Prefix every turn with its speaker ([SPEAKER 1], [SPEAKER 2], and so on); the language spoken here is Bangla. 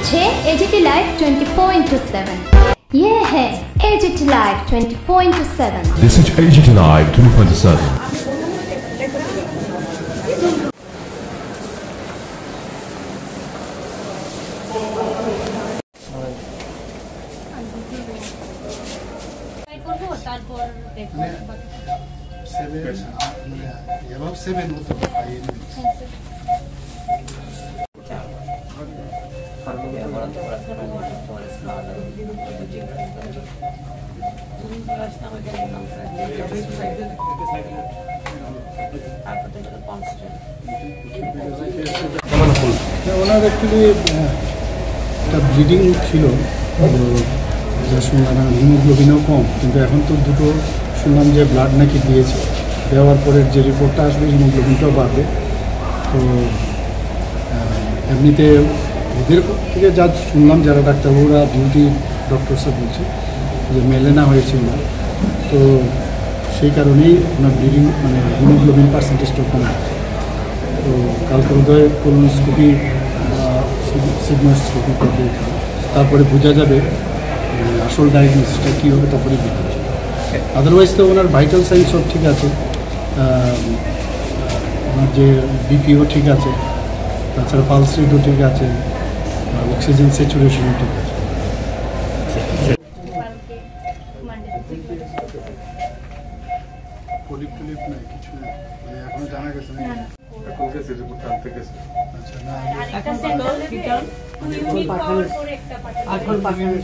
[SPEAKER 1] দেখছে এজিটি লাইভ 24/7। ये है as it is live 24/7।
[SPEAKER 2] This is AGT Live 24/7।
[SPEAKER 3] Owner actually একটা ব্লিডিং ছিল, যা শুনলাম হিমোগ্লোবিনও কম, কিন্তু এখন তো দুটো শুনলাম যে ব্লাড নাকি দিয়েছে, দেওয়ার পরে যে রিপোর্টটা আসবে হিমোগ্লোবিনটাও বাড়বে। তো এমনিতে ওদের থেকে যা শুনলাম, যারা ডাক্তারবাবুরা ডিউটি ডক্টরসরা বলছে যে মেলেনা হয়েছে ওনার, তো সেই কারণেই ওনার ব্লিডিং মানে হিমোগ্লোবিন পার্সেন্টেজটাও কম আছে। তো কালকে উদয় কোলোনোস্কোপি সিগমাস্কোপি করবে, তারপরে বোঝা যাবে আসল ডায়াগনোসিসটা কী হবে, তারপরে বুঝতে হবে। আদারওয়াইজ তো ওনার ভাইটাল সাইন সব ঠিক আছে, ওনার যে বিপিও ঠিক আছে, তাছাড়া পালস রেটও ঠিক আছে, অক্সিজেন স্যাচুরেশনও ঠিক আছে। পলিপ টলিপ নাই, কিছু নেই, মানে এখনো জানা গেছে না। এখন পাঠানো